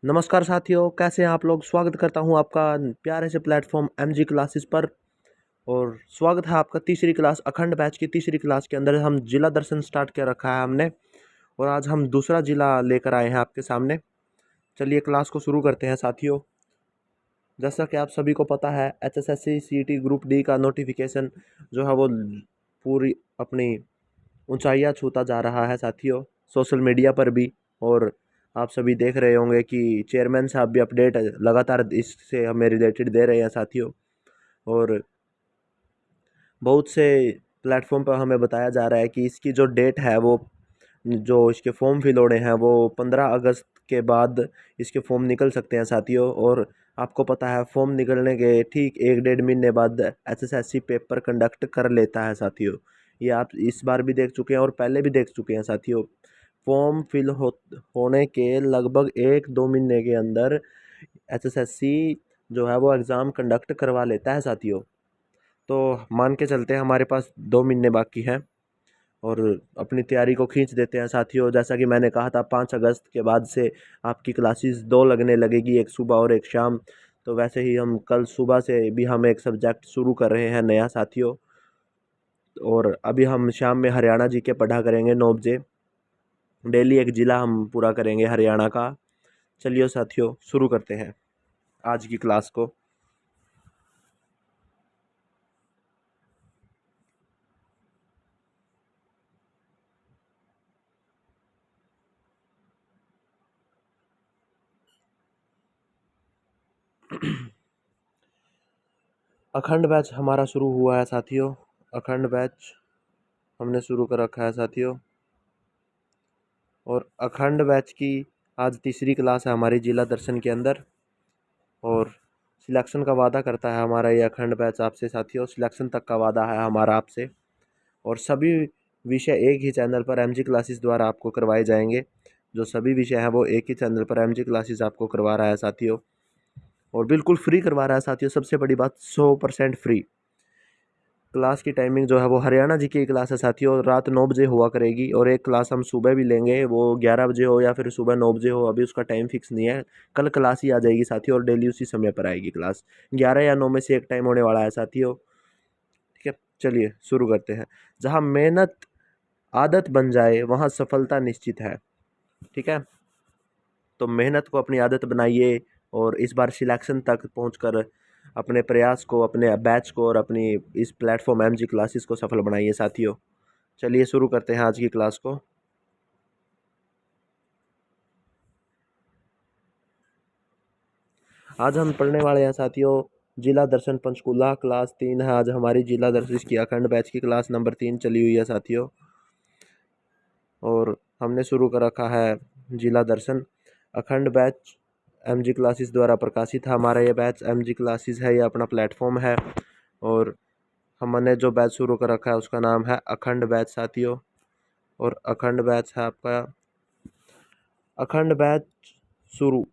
नमस्कार साथियों, कैसे हैं आप लोग। स्वागत करता हूं आपका प्यारे से प्लेटफॉर्म एमजी क्लासेस पर। और स्वागत है आपका तीसरी क्लास अखंड बैच की तीसरी क्लास के अंदर। हम जिला दर्शन स्टार्ट कर रखा है हमने, और आज हम दूसरा जिला लेकर आए हैं आपके सामने। चलिए क्लास को शुरू करते हैं साथियों। जैसा कि आप सभी को पता है, एचएसएससी सीईटी ग्रुप डी का नोटिफिकेशन जो है वो पूरी अपनी ऊंचाइयां छूता जा रहा है साथियों, सोशल मीडिया पर भी। और आप सभी देख रहे होंगे कि चेयरमैन साहब भी अपडेट लगातार इससे हमें रिलेटेड दे रहे हैं साथियों। और बहुत से प्लेटफॉर्म पर हमें बताया जा रहा है कि इसकी जो डेट है वो, जो इसके फॉर्म फिल होने हैं वो 15 अगस्त के बाद इसके फॉर्म निकल सकते हैं साथियों। और आपको पता है, फॉर्म निकलने के ठीक 1-1.5 महीने बाद एचएसएससी पेपर कंडक्ट कर लेता है साथियों। ये आप इस बार भी देख चुके हैं और पहले भी देख चुके हैं साथियों। फॉर्म फिल होने के लगभग 1-2 महीने के अंदर एचएसएससी जो है वो एग्ज़ाम कंडक्ट करवा लेता है साथियों। तो मान के चलते हैं हमारे पास 2 महीने बाकी हैं और अपनी तैयारी को खींच देते हैं साथियों। जैसा कि मैंने कहा था, 5 अगस्त के बाद से आपकी क्लासेस 2 लगने लगेगी, एक सुबह और एक शाम। तो वैसे ही हम कल सुबह से भी हम एक सब्जेक्ट शुरू कर रहे हैं नया साथियों। और अभी हम शाम में हरियाणा जी के पढ़ा करेंगे 9 बजे। डेली एक ज़िला हम पूरा करेंगे हरियाणा का। चलिए साथियों, शुरू करते हैं आज की क्लास को। अखंड बैच हमारा शुरू हुआ है साथियों। अखंड बैच हमने शुरू कर रखा है साथियों। और अखंड बैच की आज तीसरी क्लास है हमारी जिला दर्शन के अंदर। और सिलेक्शन का वादा करता है हमारा ये अखंड बैच आपसे साथियों। सिलेक्शन तक का वादा है हमारा आपसे। और सभी विषय एक ही चैनल पर एमजी क्लासेस द्वारा आपको करवाए जाएंगे। जो सभी विषय हैं वो एक ही चैनल पर एमजी क्लासेस आपको करवा रहा है साथियों। और बिल्कुल फ्री करवा रहा है साथियों। सबसे बड़ी बात, 100% फ्री। क्लास की टाइमिंग जो है वो हरियाणा जी की क्लास है साथियों, रात 9 बजे हुआ करेगी। और एक क्लास हम सुबह भी लेंगे, वो 11 बजे हो या फिर सुबह 9 बजे हो, अभी उसका टाइम फिक्स नहीं है। कल क्लास ही आ जाएगी साथियों और डेली उसी समय पर आएगी क्लास। 11 या 9 में से एक टाइम होने वाला है साथियों। ठीक है, चलिए शुरू करते हैं। जहाँ मेहनत आदत बन जाए वहाँ सफलता निश्चित है। ठीक है, तो मेहनत को अपनी आदत बनाइए और इस बार सिलेक्शन तक पहुंचकर अपने प्रयास को, अपने बैच को और अपनी इस प्लेटफॉर्म एमजी क्लासेस को सफल बनाइए साथियों। चलिए शुरू करते हैं आज की क्लास को। आज हम पढ़ने वाले हैं साथियों जिला दर्शन पंचकूला। क्लास 3 है आज हमारी जिला दर्शन की अखंड बैच की क्लास नंबर 3 चली हुई है साथियों। और हमने शुरू कर रखा है जिला दर्शन अखंड बैच। एमजी क्लासेस द्वारा प्रकाशित है हमारा ये बैच। एमजी क्लासेस है, ये अपना प्लेटफॉर्म है। और हमने जो बैच शुरू कर रखा है उसका नाम है अखंड बैच साथियों। और अखंड बैच है आपका अखंड बैच शुरू।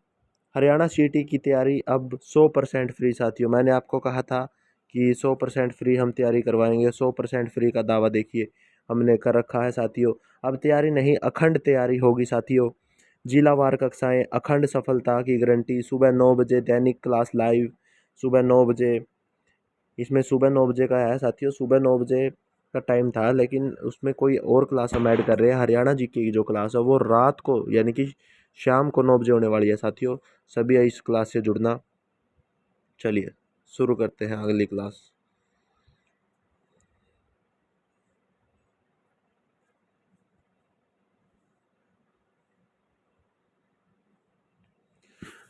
हरियाणा सीटी की तैयारी अब 100% फ्री साथियों। मैंने आपको कहा था कि 100% फ्री हम तैयारी करवाएंगे। 100% फ्री का दावा देखिए हमने कर रखा है साथियों। अब तैयारी नहीं, अखंड तैयारी होगी साथियों। जिलावार कक्षाएं, अखंड सफलता की गारंटी। सुबह 9 बजे दैनिक क्लास लाइव, सुबह 9 बजे। इसमें सुबह 9 बजे का है साथियों, सुबह 9 बजे का टाइम था, लेकिन उसमें कोई और क्लास हम ऐड कर रहे हैं। हरियाणा जी की जो क्लास है वो रात को यानी कि शाम को 9 बजे होने वाली है साथियों। सभी इस क्लास से जुड़ना। चलिए शुरू करते हैं अगली क्लास।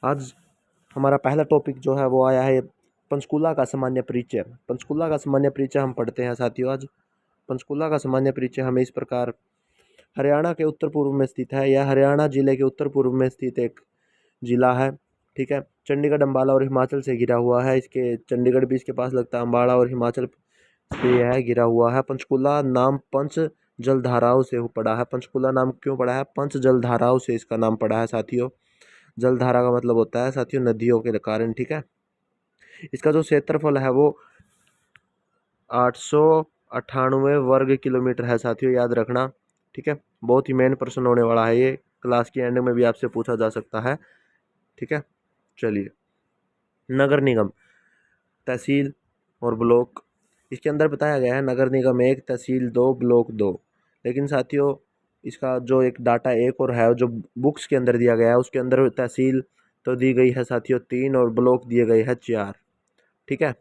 आज हमारा पहला टॉपिक जो है वो आया है पंचकूला का सामान्य परिचय। पंचकूला का सामान्य परिचय हम पढ़ते हैं साथियों आज। पंचकूला का सामान्य परिचय हमें इस प्रकार। हरियाणा के उत्तर पूर्व में स्थित है। यह हरियाणा जिले के उत्तर पूर्व में स्थित एक जिला है। ठीक है, चंडीगढ़, अम्बाला और हिमाचल से घिरा हुआ है। इसके चंडीगढ़ भी इसके पास लगता है, अम्बाला और हिमाचल से यह घिरा हुआ है। पंचकूला नाम पंच जलधाराओं से पड़ा है। पंचकूला नाम क्यों पड़ा है? पंच जलधाराओं से इसका नाम पड़ा है साथियों। जलधारा का मतलब होता है साथियों नदियों के कारण। ठीक है, इसका जो क्षेत्रफल है वो 898 वर्ग किलोमीटर है साथियों, याद रखना। ठीक है, बहुत ही मेन प्रश्न होने वाला है ये। क्लास के एंड में भी आपसे पूछा जा सकता है। ठीक है। चलिए, नगर निगम, तहसील और ब्लॉक, इसके अंदर बताया गया है नगर निगम 1, तहसील 2, ब्लॉक 2। लेकिन साथियों, इसका जो एक डाटा एक और है जो बुक्स के अंदर दिया गया है, उसके अंदर तहसील तो दी गई है साथियों 3 और ब्लॉक दिए गए हैं 4। ठीक है,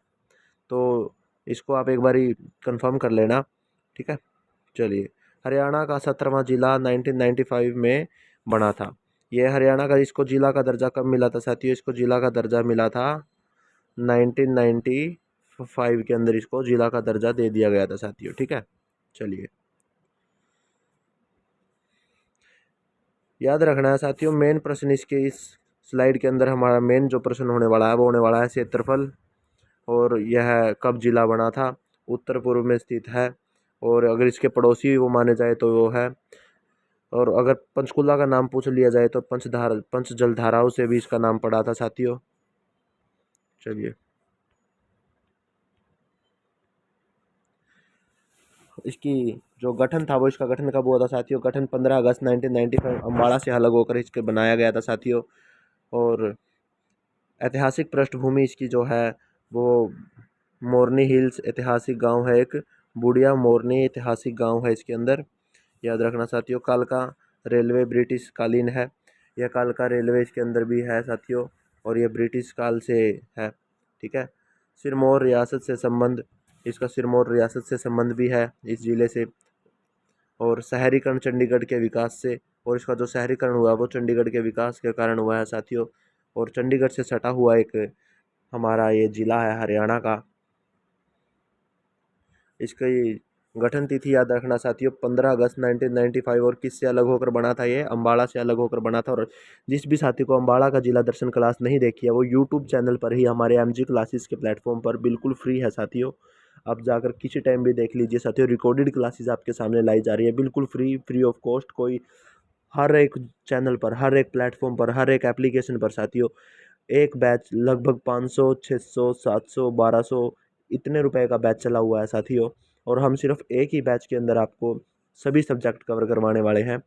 तो इसको आप एक बारी कंफर्म कर लेना। ठीक है। चलिए, हरियाणा का 17वां जिला 1995 में बना था। ये हरियाणा का, इसको जिला का दर्जा कब मिला था साथियों? इसको जिला का दर्जा मिला था 1995 के अंदर, इसको जिला का दर्जा दे दिया गया था साथियों। ठीक है। चलिए, याद रखना है साथियों, मेन प्रश्न इसके इस स्लाइड के अंदर हमारा मेन जो प्रश्न होने वाला है वो होने वाला है क्षेत्रफल, और यह कब जिला बना था? उत्तर पूर्व में स्थित है, और अगर इसके पड़ोसी वो माने जाए तो वो है, और अगर पंचकुला का नाम पूछ लिया जाए तो पंच जलधाराओं से भी इसका नाम पड़ा था साथियों। चलिए, इसकी जो गठन था वो, इसका गठन कब हुआ था साथियों? गठन 15 अगस्त 1995 अम्बाड़ा से अलग होकर इसके बनाया गया था साथियों। और ऐतिहासिक पृष्ठभूमि इसकी जो है वो मोरनी हिल्स ऐतिहासिक गांव है, एक बुढ़िया मोरनी ऐतिहासिक गांव है इसके अंदर। याद रखना साथियों, कालका रेलवे ब्रिटिश कालीन है। यह कालका रेलवे इसके अंदर भी है साथियों, और यह ब्रिटिश काल से है। ठीक है। सिरमौर रियासत से संबंध, इसका सिरमौर रियासत से संबंध भी है इस जिले से। और शहरीकरण चंडीगढ़ के विकास से, और इसका जो शहरीकरण हुआ वो चंडीगढ़ के विकास के कारण हुआ है साथियों। और चंडीगढ़ से सटा हुआ एक हमारा ये जिला है हरियाणा का। इसकी गठन तिथि याद रखना साथियों 15 अगस्त 1995। और किससे अलग होकर बना था? ये अम्बाड़ा से अलग होकर बना था। और जिस भी साथी को अम्बाड़ा का जिला दर्शन क्लास नहीं देखी है वो यूट्यूब चैनल पर ही हमारे एमजी क्लासेस के प्लेटफॉर्म पर बिल्कुल फ्री है साथियों, आप जाकर किसी टाइम भी देख लीजिए साथियों। रिकॉर्डेड क्लासेस आपके सामने लाई जा रही है बिल्कुल फ्री, फ्री ऑफ कॉस्ट। कोई हर एक चैनल पर, हर एक प्लेटफॉर्म पर, हर एक एप्लीकेशन पर साथियों एक बैच लगभग 500, 600, 700, 1200 इतने रुपए का बैच चला हुआ है साथियों। और हम सिर्फ एक ही बैच के अंदर आपको सभी सब्जेक्ट कवर करवाने वाले हैं।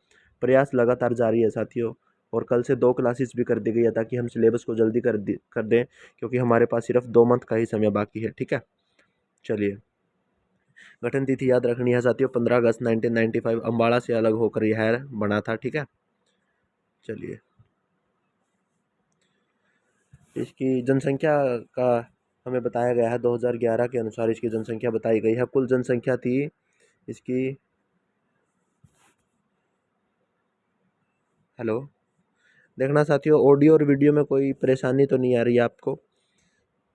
प्रयास लगातार जारी है साथियों, और कल से 2 क्लासेस भी कर दी गई है ताकि हम सिलेबस को जल्दी कर दें, क्योंकि हमारे पास सिर्फ 2 मंथ का ही समय बाकी है। ठीक है। चलिए, गठन तिथि याद रखनी है साथियों 15 अगस्त 1995 अम्बाड़ा से अलग होकर यह बना था। ठीक है। चलिए, इसकी जनसंख्या का हमें बताया गया है 2011 के अनुसार इसकी जनसंख्या बताई गई है। कुल जनसंख्या थी इसकी, हेलो, देखना साथियों ऑडियो और वीडियो में कोई परेशानी तो नहीं आ रही है आपको?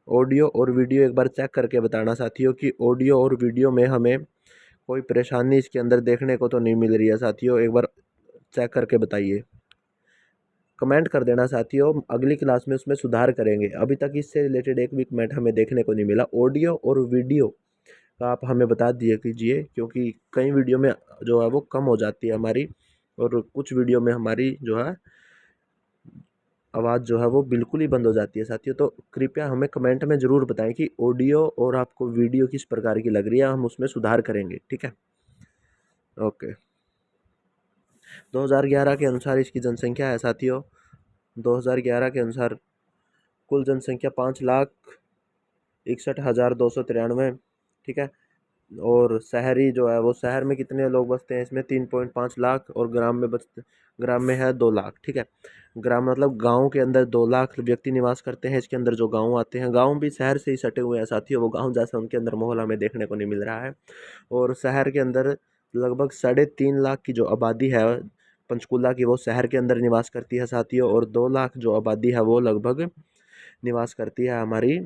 ऑडियो और वीडियो एक बार चेक करके बताना साथियों कि ऑडियो और वीडियो में हमें कोई परेशानी इसके अंदर देखने को तो नहीं मिल रही है साथियों, एक बार चेक करके बताइए। कमेंट कर देना साथियों, अगली क्लास में उसमें सुधार करेंगे। अभी तक इससे रिलेटेड एक भी कमेंट हमें देखने को नहीं मिला। ऑडियो और वीडियो का आप हमें बता दिए कीजिए, क्योंकि कई वीडियो में जो है वो कम हो जाती है हमारी, और कुछ वीडियो में हमारी जो है आवाज़ जो है वो बिल्कुल ही बंद हो जाती है साथियों। तो कृपया हमें कमेंट में ज़रूर बताएं कि ऑडियो और आपको वीडियो किस प्रकार की लग रही है, हम उसमें सुधार करेंगे। ठीक है। ओके, 2011 के अनुसार इसकी जनसंख्या है साथियों, 2011 के अनुसार कुल जनसंख्या 5,61,293। ठीक है। और शहरी जो है वो, शहर में कितने लोग बसते हैं इसमें? 3.5 लाख, और ग्राम में है 2 लाख। ठीक है। ग्राम मतलब गांव के अंदर 2 लाख व्यक्ति निवास करते हैं। इसके अंदर जो गांव आते हैं, गांव भी शहर से ही सटे हुए हैं साथियों, वो गांव जैसा उनके अंदर माहौल हमें देखने को नहीं मिल रहा है। और शहर के अंदर लगभग 3.5 लाख की जो आबादी है पंचकुला की, वो शहर के अंदर निवास करती है साथियों। और 2 लाख जो आबादी है वो लगभग निवास करती है हमारी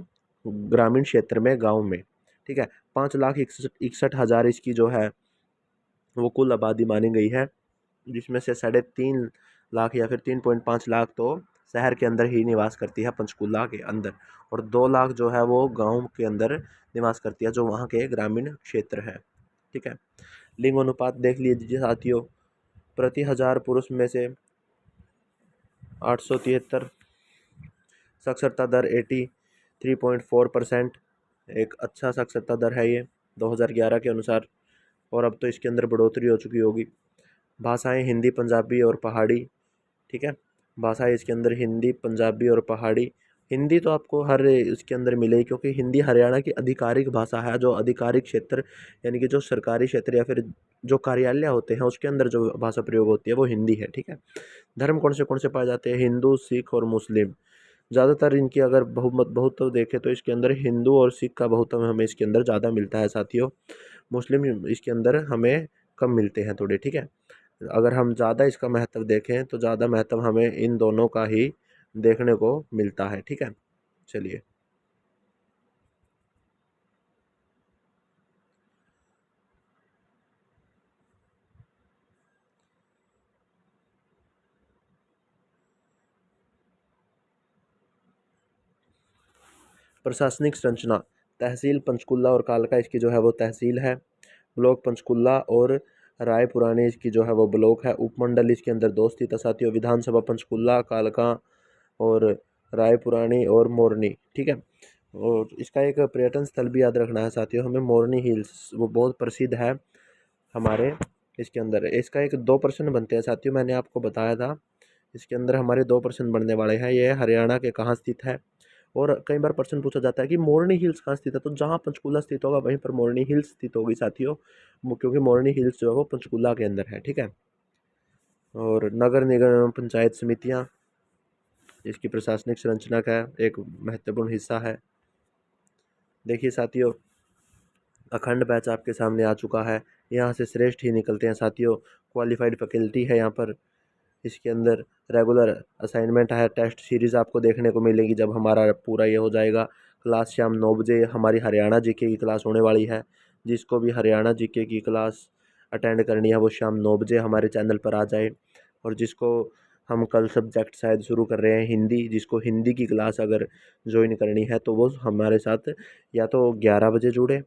ग्रामीण क्षेत्र में, गाँव में। ठीक है। 5,61,000 इसकी जो है वो कुल आबादी मानी गई है, जिसमें से 3.5 लाख या फिर 3.5 लाख तो शहर के अंदर ही निवास करती है पंचकुला के अंदर, और 2 लाख जो है वो गांव के अंदर निवास करती है जो वहाँ के ग्रामीण क्षेत्र है। ठीक है। लिंग अनुपात देख लीजिए साथियों, प्रति 1000 पुरुष में से 873, साक्षरता दर 83.4%, एक अच्छा साक्षरता दर है ये 2011 के अनुसार, और अब तो इसके अंदर बढ़ोतरी हो चुकी होगी। भाषाएं हिंदी, पंजाबी और पहाड़ी। ठीक है। भाषाएं इसके अंदर हिंदी, पंजाबी और पहाड़ी। हिंदी तो आपको हर इसके अंदर मिलेगी, क्योंकि हिंदी हरियाणा की आधिकारिक भाषा है। जो आधिकारिक क्षेत्र यानी कि जो सरकारी क्षेत्र या फिर जो कार्यालय होते हैं उसके अंदर जो भाषा प्रयोग होती है वो हिंदी है, ठीक है। धर्म कौन से पाए जाते हैं? हिंदू, सिख और मुस्लिम। ज़्यादातर इनकी अगर बहुत तो देखें तो इसके अंदर हिंदू और सिख का बहुत हमें इसके अंदर ज़्यादा मिलता है साथियों। मुस्लिम इसके अंदर हमें कम मिलते हैं थोड़े, ठीक है। अगर हम ज़्यादा इसका महत्व देखें तो ज़्यादा महत्व हमें इन दोनों का ही देखने को मिलता है, ठीक है। चलिए, प्रशासनिक संरचना। तहसील पंचकुला और कालका इसकी जो है वो तहसील है। ब्लॉक पंचकुला और रायपुरानी इसकी जो है वो ब्लॉक है। उपमंडल इसके अंदर दो स्थित है साथियों। विधानसभा पंचकुला, कालका और रायपुरानी और मोरनी, ठीक है। और इसका एक पर्यटन स्थल भी याद रखना है साथियों हमें, मोरनी हिल्स, वो बहुत प्रसिद्ध है हमारे इसके अंदर। इसका एक दो प्रश्न बनते हैं साथियों, मैंने आपको बताया था। इसके अंदर हमारे दो प्रश्न बनने वाले हैं। ये हरियाणा के कहाँ स्थित है, और कई बार प्रश्न पूछा जाता है कि मोरनी हिल्स कहाँ स्थित है, तो जहाँ पंचकुला स्थित होगा वहीं पर मोरनी हिल्स स्थित होगी साथियों, क्योंकि मोरनी हिल्स जो है वो पंचकुला के अंदर है, ठीक है। और नगर निगम एवं पंचायत समितियाँ इसकी प्रशासनिक संरचना का एक महत्वपूर्ण हिस्सा है। देखिए साथियों, अखंड बैच आपके सामने आ चुका है। यहाँ से श्रेष्ठ ही निकलते हैं साथियों। क्वालिफाइड फैकल्टी है यहाँ पर। इसके अंदर रेगुलर असाइनमेंट है। टेस्ट सीरीज़ आपको देखने को मिलेगी जब हमारा पूरा ये हो जाएगा। क्लास शाम 9 बजे हमारी हरियाणा जीके की क्लास होने वाली है। जिसको भी हरियाणा जीके की क्लास अटेंड करनी है वो शाम 9 बजे हमारे चैनल पर आ जाए। और जिसको हम कल सब्जेक्ट शायद शुरू कर रहे हैं हिंदी, जिसको हिंदी की क्लास अगर ज्वाइन करनी है तो वो हमारे साथ या तो 11 बजे जुड़े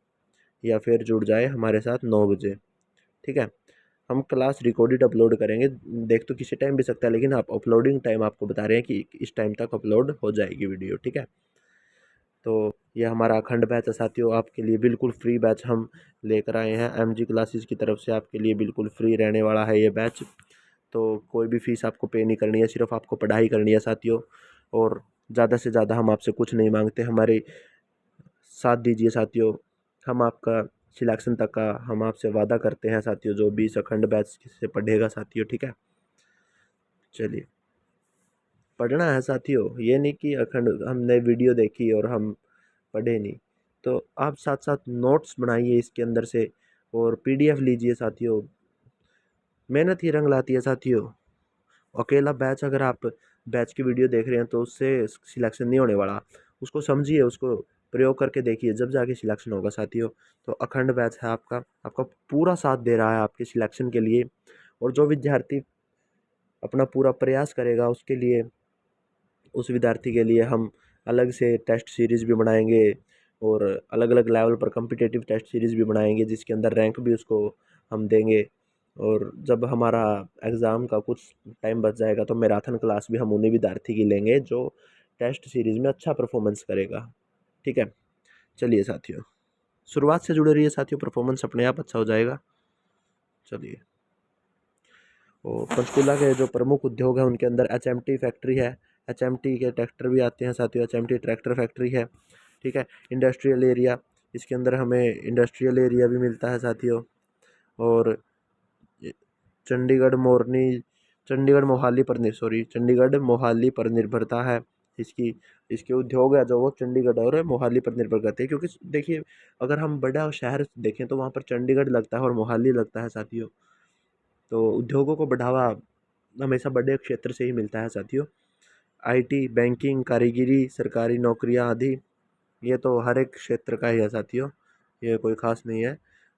या फिर जुड़ जाए हमारे साथ 9 बजे, ठीक है। हम क्लास रिकॉर्डेड अपलोड करेंगे। देख तो किसी टाइम भी सकता है, लेकिन आप अपलोडिंग टाइम आपको बता रहे हैं कि इस टाइम तक अपलोड हो जाएगी वीडियो, ठीक है। तो ये हमारा अखंड बैच है साथियों, आपके लिए बिल्कुल फ्री बैच हम लेकर आए हैं। एमजी क्लासेस की तरफ से आपके लिए बिल्कुल फ्री रहने वाला है ये बैच। तो कोई भी फीस आपको पे नहीं करनी है, सिर्फ आपको पढ़ाई करनी है साथियों। और ज़्यादा से ज़्यादा हम आपसे कुछ नहीं मांगते, हमारे साथ दीजिए साथियों। हम आपका सिलेक्शन तक का हम आपसे वादा करते हैं साथियों, जो भी इस अखंड बैच से पढ़ेगा साथियों, ठीक है। चलिए, पढ़ना है साथियों, ये नहीं कि अखंड हमने वीडियो देखी और हम पढ़े नहीं। तो आप साथ साथ नोट्स बनाइए इसके अंदर से, और पीडीएफ लीजिए साथियों। मेहनत ही रंग लाती है साथियों। अकेला बैच, अगर आप बैच की वीडियो देख रहे हैं तो उससे सिलेक्शन नहीं होने वाला। उसको समझिए, उसको प्रयोग करके देखिए, जब जाके सिलेक्शन होगा साथियों। तो अखंड बैच है आपका, आपका पूरा साथ दे रहा है आपके सिलेक्शन के लिए। और जो विद्यार्थी अपना पूरा प्रयास करेगा उसके लिए, उस विद्यार्थी के लिए हम अलग से टेस्ट सीरीज़ भी बनाएंगे, और अलग अलग लेवल पर कम्पिटेटिव टेस्ट सीरीज़ भी बनाएंगे, जिसके अंदर रैंक भी उसको हम देंगे। और जब हमारा एग्ज़ाम का कुछ टाइम बच जाएगा तो मैराथन क्लास भी हम उन्हीं विद्यार्थी की लेंगे जो टेस्ट सीरीज़ में अच्छा परफॉर्मेंस करेगा, ठीक है। चलिए साथियों, शुरुआत से जुड़े रहिए साथियों, परफॉर्मेंस अपने आप अच्छा हो जाएगा। चलिए, और पंचकुला के जो प्रमुख उद्योग हैं उनके अंदर एचएमटी फैक्ट्री है। एचएमटी के ट्रैक्टर भी आते हैं साथियों, एचएमटी ट्रैक्टर फैक्ट्री है, ठीक है। इंडस्ट्रियल एरिया, इसके अंदर हमें इंडस्ट्रियल एरिया भी मिलता है साथियों। और चंडीगढ़ मोरनी, चंडीगढ़ मोहाली पर सॉरी चंडीगढ़ मोहाली पर निर्भरता है इसकी। इसके उद्योग है जो वो चंडीगढ़ और मोहाली पर निर्भर करते हैं, क्योंकि देखिए, अगर हम बड़ा शहर देखें तो वहाँ पर चंडीगढ़ लगता है और मोहाली लगता है साथियों। तो उद्योगों को बढ़ावा हमेशा बड़े क्षेत्र से ही मिलता है साथियों। आईटी, बैंकिंग, कारीगरी, सरकारी नौकरियां आदि, ये तो हर एक क्षेत्र का ही है साथियों, ये कोई खास नहीं है।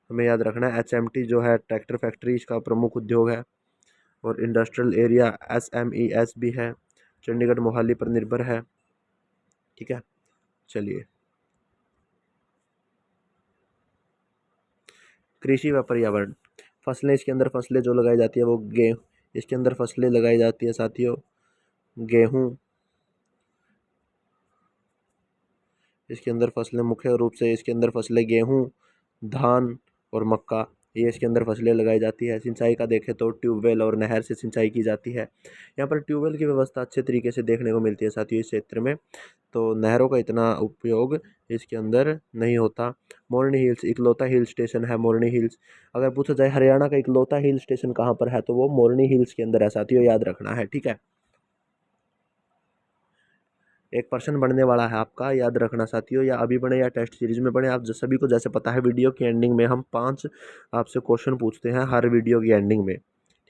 हमें याद रखना है एचएमटी जो है ट्रैक्टर फैक्ट्री इसका प्रमुख उद्योग है। और इंडस्ट्रियल एरिया एसएमईएस भी है, चंडीगढ़ मोहाली पर निर्भर है, ठीक है। चलिए, कृषि व पर्यावरण। फसलें, इसके अंदर फसलें जो लगाई जाती है वो इसके अंदर फसलें लगाई जाती है साथियों। गेहूँ, इसके अंदर फसलें मुख्य रूप से इसके अंदर फसलें गेहूँ, धान और मक्का ये इसके अंदर फसलें लगाई जाती है। सिंचाई का देखें तो ट्यूबवेल और नहर से सिंचाई की जाती है। यहाँ पर ट्यूबवेल की व्यवस्था अच्छे तरीके से देखने को मिलती है साथियों इस क्षेत्र में, तो नहरों का इतना उपयोग इसके अंदर नहीं होता। मोरनी हिल्स इकलौता हिल स्टेशन है मोरनी हिल्स। अगर पूछा जाए हरियाणा का इकलौता हिल स्टेशन कहाँ पर है, तो वो मोरनी हिल्स के अंदर है साथियों, याद रखना है, ठीक है। एक पर्सन बनने वाला है आपका, याद रखना साथियों, या अभी बने या टेस्ट सीरीज में बने, आप सभी को जैसे पता है वीडियो की एंडिंग में हम 5 आपसे क्वेश्चन पूछते हैं हर वीडियो की एंडिंग में,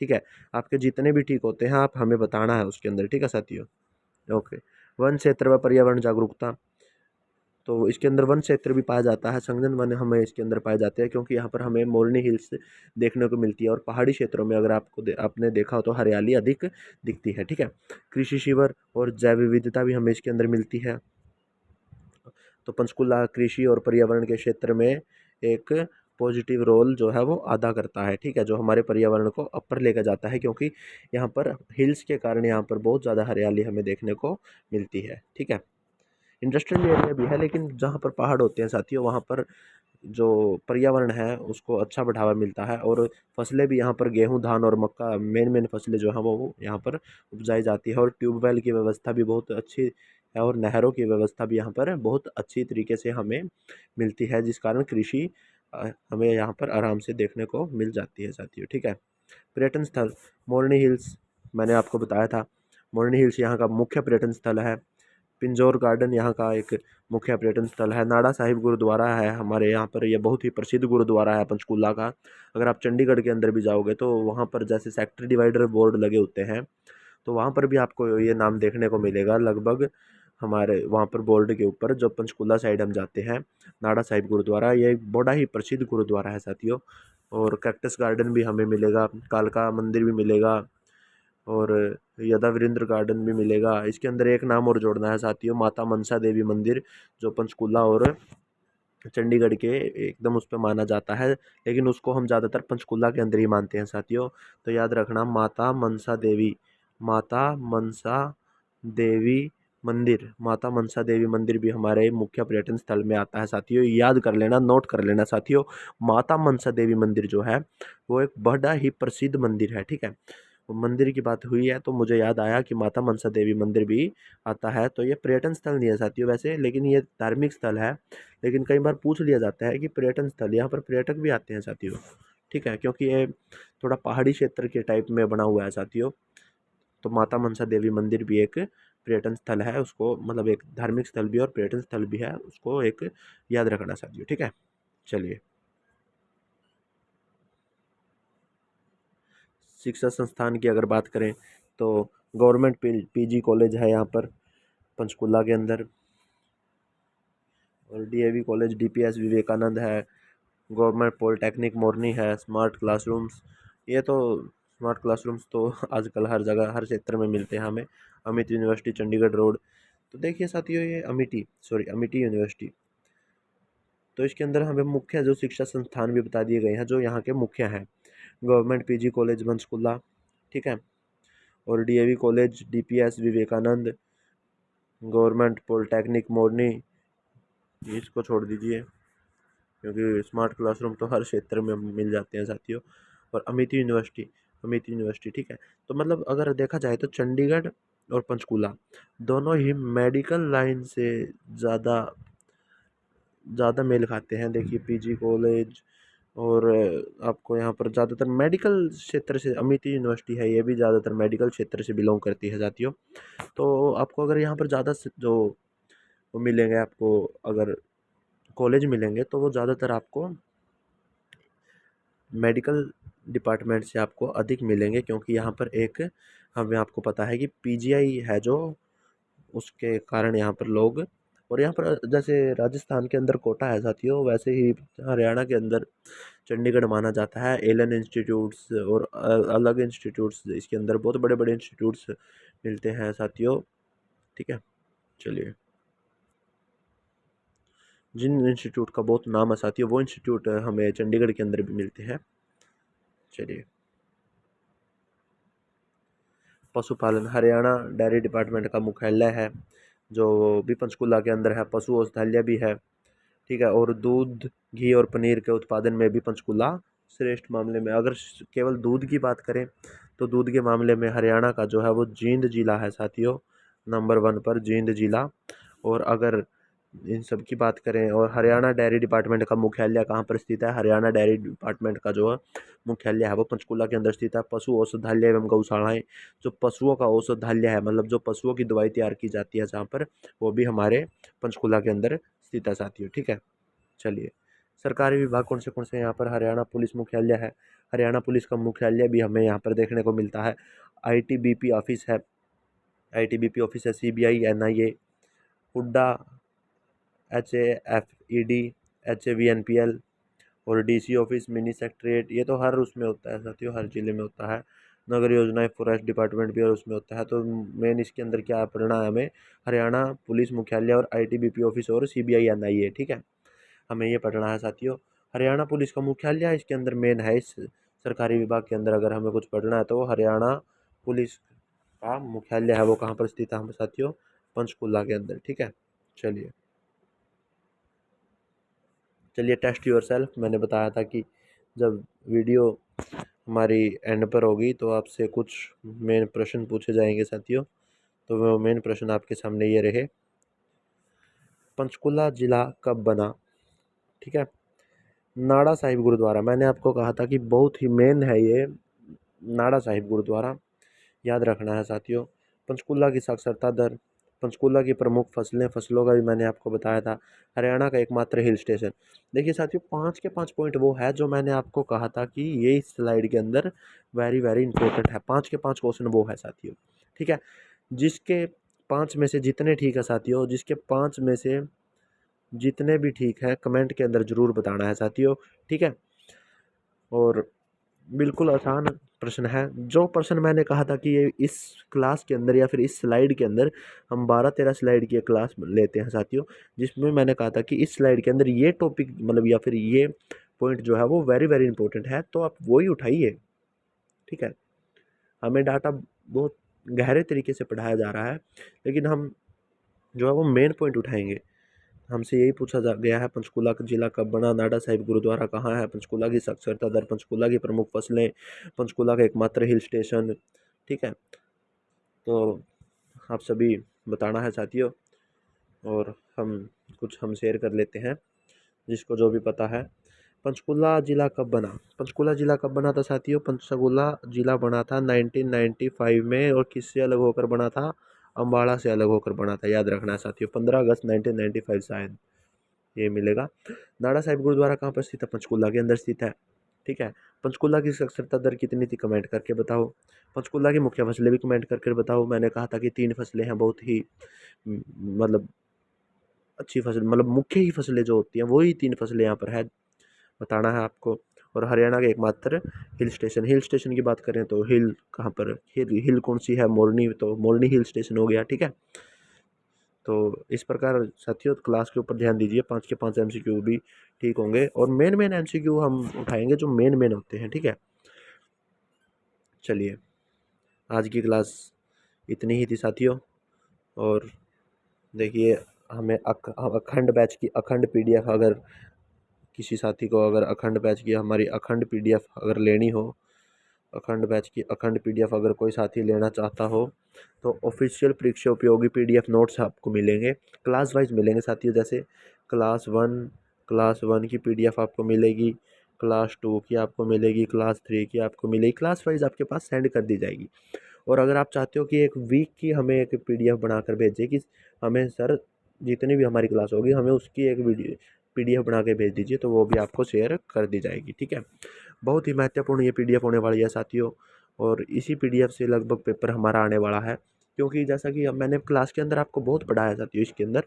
ठीक है। आपके जितने भी ठीक होते हैं आप हमें बताना है उसके अंदर, ठीक है साथियों। ओके। वन क्षेत्र व पर्यावरण जागरूकता, तो इसके अंदर वन क्षेत्र भी पाया जाता है, संघन वन हमें इसके अंदर पाए जाते हैं, क्योंकि यहाँ पर हमें मोरनी हिल्स देखने को मिलती है, और पहाड़ी क्षेत्रों में अगर आपने देखा हो तो हरियाली अधिक दिखती है, ठीक है। कृषि शिविर और जैव विविधता भी हमें इसके अंदर मिलती है। तो पंचकुला कृषि और पर्यावरण के क्षेत्र में एक पॉजिटिव रोल जो है वो अदा करता है, ठीक है, जो हमारे पर्यावरण को अपर लेकर जाता है, क्योंकि यहाँ पर हिल्स के कारण यहाँ पर बहुत ज़्यादा हरियाली हमें देखने को मिलती है, ठीक है। इंडस्ट्रियल एरिया भी है, लेकिन जहाँ पर पहाड़ होते हैं साथियों वहाँ पर जो पर्यावरण है उसको अच्छा बढ़ावा मिलता है, और फसलें भी यहाँ पर गेहूँ धान और मक्का मेन मेन फसलें जो हैं वो यहाँ पर उपजाई जाती है, और ट्यूबवेल की व्यवस्था भी बहुत अच्छी है, और नहरों की व्यवस्था भी यहाँ पर बहुत अच्छी तरीके से हमें मिलती है, जिस कारण कृषि हमें यहाँ पर आराम से देखने को मिल जाती है साथियों, ठीक है। पर्यटन स्थल मोरनी हिल्स, मैंने आपको बताया था मोरनी हिल्स यहाँ का मुख्य पर्यटन स्थल है। पिंजौर गार्डन यहाँ का एक मुख्य पर्यटन स्थल है। नाड़ा साहिब गुरुद्वारा है हमारे यहाँ पर, यह बहुत ही प्रसिद्ध गुरुद्वारा है पंचकूला का। अगर आप चंडीगढ़ के अंदर भी जाओगे तो वहाँ पर जैसे सेक्टर डिवाइडर बोर्ड लगे होते हैं, तो वहाँ पर भी आपको ये नाम देखने को मिलेगा लगभग, हमारे वहाँ पर बोर्ड के ऊपर जो पंचकूला साइड हम जाते हैं। नाड़ा साहिब गुरुद्वारा ये एक बड़ा ही प्रसिद्ध गुरुद्वारा है साथियों। और कैक्टस गार्डन भी हमें मिलेगा, कालका मंदिर भी मिलेगा, और यदावीरेंद्र गार्डन भी मिलेगा। इसके अंदर एक नाम और जोड़ना है साथियों, माता मनसा देवी मंदिर, जो पंचकूला और चंडीगढ़ के एकदम उस पर माना जाता है, लेकिन उसको हम ज़्यादातर पंचकूला के अंदर ही मानते हैं साथियों। तो याद रखना माता मनसा देवी, माता मनसा देवी मंदिर, माता मनसा देवी मंदिर भी हमारे मुख्य पर्यटन स्थल में आता है साथियों, याद कर लेना, नोट कर लेना साथियों। माता मनसा देवी मंदिर जो है वो एक बड़ा ही प्रसिद्ध मंदिर है, ठीक है। मंदिर की बात हुई है तो मुझे याद आया कि माता मनसा देवी मंदिर भी आता है। तो ये पर्यटन स्थल नहीं है साथियों वैसे, लेकिन ये धार्मिक स्थल है। लेकिन कई बार पूछ लिया जाता है कि पर्यटन स्थल, यहाँ पर पर्यटक भी आते हैं साथियों, ठीक है, क्योंकि ये थोड़ा पहाड़ी क्षेत्र के टाइप में बना हुआ है साथियों। तो माता मनसा देवी मंदिर भी एक पर्यटन स्थल है, उसको मतलब एक धार्मिक स्थल भी और पर्यटन स्थल भी है, उसको एक याद रखना साथियों, ठीक है। चलिए, शिक्षा संस्थान की अगर बात करें तो गवर्नमेंट पीजी कॉलेज है यहाँ पर पंचकुला के अंदर, और डीएवी कॉलेज, डीपीएस विवेकानंद है, गवर्नमेंट पॉलिटेक्निक मोरनी है, स्मार्ट क्लासरूम्स, ये तो स्मार्ट क्लासरूम्स तो आजकल हर जगह हर क्षेत्र में मिलते हैं हमें। अमित यूनिवर्सिटी चंडीगढ़ रोड, तो देखिए साथियों ये अमिटी यूनिवर्सिटी, तो इसके अंदर हमें मुख्य जो शिक्षा संस्थान भी बता दिए गए हैं जो यहाँ के मुख्य हैं। गवर्नमेंट पीजी कॉलेज पंचकुला, ठीक है, और DAV college, DPS Vivekananda, government polytechnic Morni, इसको छोड़ दीजिए क्योंकि स्मार्ट क्लासरूम तो हर क्षेत्र में मिल जाते हैं साथियों। और अमित यूनिवर्सिटी, ठीक है। तो मतलब अगर देखा जाए तो चंडीगढ़ और पंचकूला दोनों ही मेडिकल लाइन से ज़्यादा ज़्यादा मेल खाते हैं। देखिए पीजी कॉलेज, और आपको यहाँ पर ज़्यादातर मेडिकल क्षेत्र से, अमित यूनिवर्सिटी है ये भी ज़्यादातर मेडिकल क्षेत्र से बिलोंग करती है साथियों। तो आपको अगर यहाँ पर ज़्यादा जो वो मिलेंगे, आपको अगर कॉलेज मिलेंगे तो वो ज़्यादातर आपको मेडिकल डिपार्टमेंट से आपको अधिक मिलेंगे, क्योंकि यहाँ पर एक हमें आपको पता है कि पीजीआई है जो, उसके कारण यहाँ पर लोग, और यहाँ पर जैसे राजस्थान के अंदर कोटा है साथियों, वैसे ही हरियाणा के अंदर चंडीगढ़ माना जाता है। एलन इंस्टीट्यूट्स और अलग इंस्टीट्यूट्स, इसके अंदर बहुत बड़े बड़े इंस्टीट्यूट्स मिलते हैं साथियों, ठीक है। चलिए, जिन इंस्टीट्यूट का बहुत नाम है साथियों वो इंस्टीट्यूट हमें चंडीगढ़ के अंदर भी मिलते हैं। चलिए, पशुपालन हरियाणा डेयरी डिपार्टमेंट का मुख्यालय है, जो भी पंचकुला के अंदर है। पशु औषधालय भी है, ठीक है, और दूध घी और पनीर के उत्पादन में भी पंचकुला श्रेष्ठ मामले में अगर केवल दूध की बात करें तो दूध के मामले में हरियाणा का जो है वो जींद जिला है साथियों, नंबर 1 पर जींद जिला। और अगर इन सब की बात करें और हरियाणा डेयरी डिपार्टमेंट का मुख्यालय कहाँ पर स्थित है, हरियाणा डेयरी डिपार्टमेंट का जो है मुख्यालय है वो पंचकूला के अंदर स्थित है। पशु औषधालय एवं गौशालाएं, जो पशुओं का औषधालय है मतलब जो पशुओं की दवाई तैयार की जाती है जहाँ पर, वो भी हमारे पंचकूला के अंदर स्थित है साथियों। ठीक है, चलिए सरकारी विभाग कौन से यहाँ पर, हरियाणा पुलिस मुख्यालय है, हरियाणा पुलिस का मुख्यालय भी हमें यहाँ पर देखने को मिलता है। आईटीबीपी ऑफिस है, आईटीबीपी ऑफिस है, CBI, NIA, Hooda, HAFED, HAVNPL और डीसी ऑफिस, मिनी सेक्रेटेरिएट, ये तो हर उसमें होता है साथियों, हर जिले में होता है। नगर योजनाएं, फॉरेस्ट डिपार्टमेंट भी और उसमें होता है। तो मेन इसके अंदर क्या पढ़ना है हमें, हरियाणा पुलिस मुख्यालय और आईटीबीपी ऑफिस और सीबीआई एनआईए। ठीक है, हमें ये पढ़ना है साथियों। हरियाणा पुलिस का मुख्यालय है, इसके अंदर मेन है, इस सरकारी विभाग के अंदर अगर हमें कुछ पढ़ना है तो हरियाणा पुलिस का मुख्यालय है वो कहाँ पर स्थित है हम साथियों, पंचकुला के अंदर। ठीक है, चलिए चलिए टेस्ट योर सेल्फ, मैंने बताया था कि जब वीडियो हमारी एंड पर होगी तो आपसे कुछ मेन प्रश्न पूछे जाएंगे साथियों। तो वो मेन प्रश्न आपके सामने ये रहे, पंचकुला जिला कब बना। ठीक है, नाड़ा साहिब गुरुद्वारा, मैंने आपको कहा था कि बहुत ही मेन है ये नाड़ा साहिब गुरुद्वारा, याद रखना है साथियों। पंचकूला की साक्षरता दर, पंचकूला की प्रमुख फसलें, फसलों का भी मैंने आपको बताया था। हरियाणा का एकमात्र हिल स्टेशन। देखिए साथियों 5 के 5 पॉइंट वो है जो मैंने आपको कहा था कि ये इस स्लाइड के अंदर वेरी वेरी इंपॉर्टेंट है। 5 के 5 क्वेश्चन वो है साथियों। ठीक है, जिसके 5 में से जितने ठीक है साथियों, जिसके 5 में से जितने भी ठीक है कमेंट के अंदर ज़रूर बताना है साथियों। ठीक है, और बिल्कुल आसान प्रश्न है। जो प्रश्न मैंने कहा था कि ये इस क्लास के अंदर या फिर इस स्लाइड के अंदर हम 12-13 स्लाइड की क्लास लेते हैं साथियों, जिसमें मैंने कहा था कि इस स्लाइड के अंदर ये टॉपिक मतलब या फिर ये पॉइंट जो है वो वेरी वेरी इंपॉर्टेंट है, तो आप वही उठाइए। ठीक है, हमें डाटा बहुत गहरे तरीके से पढ़ाया जा रहा है, लेकिन हम जो है वो मेन पॉइंट उठाएंगे। हमसे यही पूछा जा गया है, पंचकूला का जिला कब बना, नाडा साहिब गुरुद्वारा कहाँ है, पंचकूला की साक्षरता दर, पंचकूला की प्रमुख फसलें, पंचकूला का एकमात्र हिल स्टेशन। ठीक है, तो आप सभी बताना है साथियों, और हम शेयर कर लेते हैं जिसको जो भी पता है। पंचकूला जिला कब बना, पंचकूला जिला कब बना था साथियों, पंचकूला जिला बना था 1995 में, और किससे अलग होकर बना था, अम्बाड़ा से अलग होकर बना था। याद रखना है साथियों, 15 अगस्त 1995 शायद ये मिलेगा। नाडा साहिब गुरुद्वारा कहाँ पर स्थित है, पंचकूला के अंदर स्थित है। ठीक है, पंचकूला की साक्षरता दर कितनी थी, कमेंट करके बताओ। पंचकूला की मुख्य फसलें भी कमेंट करके बताओ। मैंने कहा था कि 3 फसलें हैं बहुत ही मतलब अच्छी फसल, मतलब मुख्य ही फसलें जो होती हैं वही 3 फसलें यहाँ पर है, बताना है आपको। और हरियाणा के एकमात्र हिल स्टेशन, हिल स्टेशन की बात करें तो हिल कहाँ पर, हिल कौन सी है, मोरनी, तो मोरनी हिल स्टेशन हो गया। ठीक है, तो इस प्रकार साथियों क्लास के ऊपर ध्यान दीजिए, 5 के 5 MCQ भी ठीक होंगे, और मेन मेन MCQ हम उठाएंगे जो मेन मेन होते हैं। ठीक है, चलिए आज की क्लास इतनी ही थी साथियों। और देखिए हमें अखंड बैच की अखंड PDF, अगर किसी साथी को अगर अखंड बैच की हमारी अखंड PDF अगर लेनी हो, अखंड बैच की अखंड PDF अगर कोई साथी लेना चाहता हो, तो ऑफिशियल परीक्षा उपयोगी PDF नोट्स आपको मिलेंगे, क्लास वाइज मिलेंगे साथियों। जैसे क्लास वन की PDF आपको मिलेगी, क्लास 2 की आपको मिलेगी, क्लास 3 की आपको मिलेगी, क्लास वाइज आपके पास सेंड कर दी जाएगी। और अगर आप चाहते हो कि एक वीक की हमें एक PDF बनाकर भेजें कि हमें सर जितनी भी हमारी क्लास होगी हमें उसकी एक वीडियो PDF बना के भेज दीजिए, तो वो भी आपको शेयर कर दी जाएगी। ठीक है, बहुत ही महत्वपूर्ण ये PDF होने वाली है साथियों, और इसी PDF से लगभग पेपर हमारा आने वाला है। क्योंकि जैसा कि अब मैंने क्लास के अंदर आपको बहुत पढ़ाया साथियों इसके अंदर,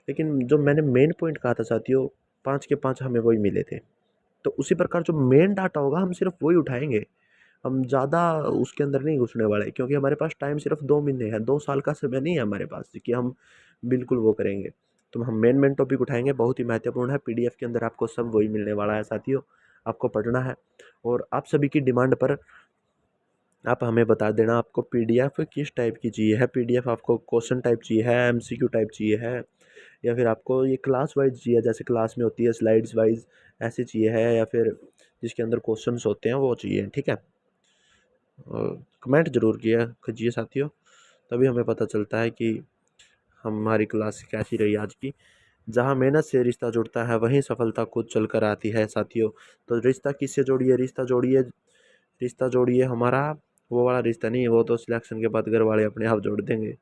लेकिन जो मैंने मेन पॉइंट कहा था साथियों 5 के 5 हमें वही मिले थे। तो उसी प्रकार जो मेन डाटा होगा हम सिर्फ वही उठाएंगे, हम ज़्यादा उसके अंदर नहीं घुसने वाले, क्योंकि हमारे पास टाइम सिर्फ 2 महीने है, 2 साल का समय नहीं है हमारे पास कि हम बिल्कुल वो करेंगे। तो हम मेन मेन टॉपिक उठाएंगे, बहुत ही महत्वपूर्ण है। PDF के अंदर आपको सब वही मिलने वाला है साथियों, आपको पढ़ना है। और आप सभी की डिमांड पर आप हमें बता देना आपको PDF किस टाइप की चाहिए है, PDF आपको क्वेश्चन टाइप चाहिए है, MCQ टाइप चाहिए है, या फिर आपको ये क्लास वाइज चाहिए, जैसे क्लास में होती है स्लाइड्स वाइज ऐसे चाहिए है, या फिर जिसके अंदर क्वेश्चंस होते हैं वो चाहिए, ठीक है। कमेंट जरूर किया कीजिए साथियों, तभी हमें पता चलता है कि हमारी क्लास कैसी रही आज की। जहाँ मेहनत से रिश्ता जुड़ता है वहीं सफलता खुद चल कर आती है साथियों। तो रिश्ता किससे जोड़िए, रिश्ता जोड़िए हमारा वो वाला रिश्ता नहीं, वो तो सिलेक्शन के बाद घर वाले अपने आप जोड़ देंगे।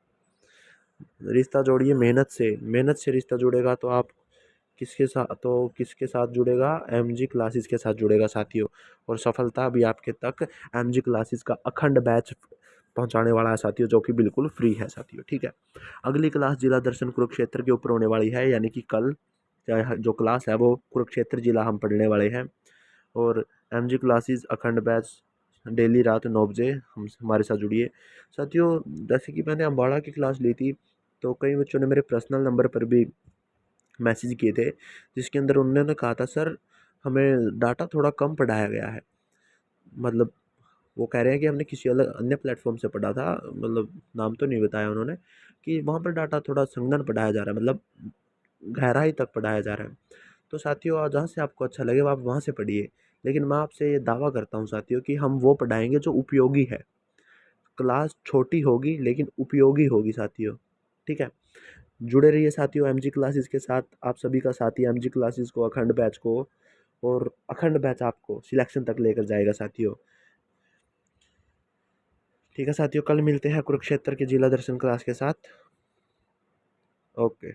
रिश्ता जोड़िए मेहनत से रिश्ता जुड़ेगा तो आप किसके साथ जुड़ेगा, एमजी क्लासेस के साथ जुड़ेगा साथियों। और सफलता भी आपके तक एमजी क्लासेस का अखंड बैच पहुंचाने वाला है साथियों, जो कि बिल्कुल फ्री है साथियों, ठीक है। अगली क्लास जिला दर्शन कुरुक्षेत्र के ऊपर होने वाली है, यानी कि कल जो क्लास है वो कुरुक्षेत्र जिला हम पढ़ने वाले हैं। और एमजी क्लासेस अखंड बैच डेली रात 9 बजे हमारे साथ जुड़िए साथियों। जैसे कि मैंने अम्बाड़ा की क्लास ली थी, तो कई बच्चों ने मेरे पर्सनल नंबर पर भी मैसेज किए थे, जिसके अंदर उन्होंने कहा था सर हमें डाटा थोड़ा कम पढ़ाया गया है। मतलब वो कह रहे हैं कि हमने किसी अलग अन्य प्लेटफॉर्म से पढ़ा था, मतलब नाम तो नहीं बताया उन्होंने, कि वहाँ पर डाटा थोड़ा संघनन पढ़ाया जा रहा है, मतलब गहराई तक पढ़ाया जा रहा है। तो साथियों जहाँ से आपको अच्छा लगे आप वहाँ से पढ़िए, लेकिन मैं आपसे ये दावा करता हूँ साथियों कि हम वो पढ़ाएंगे जो उपयोगी है। क्लास छोटी होगी लेकिन उपयोगी होगी साथियों, ठीक है। जुड़े रहिए साथियों एमजी क्लासेस के साथ। आप सभी का साथी एमजी क्लासेस को, अखंड बैच को, और अखंड बैच आपको सिलेक्शन तक लेकर जाएगा साथियों, ठीक है साथियों। कल मिलते हैं कुरुक्षेत्र के जिला दर्शन क्लास के साथ। ओके।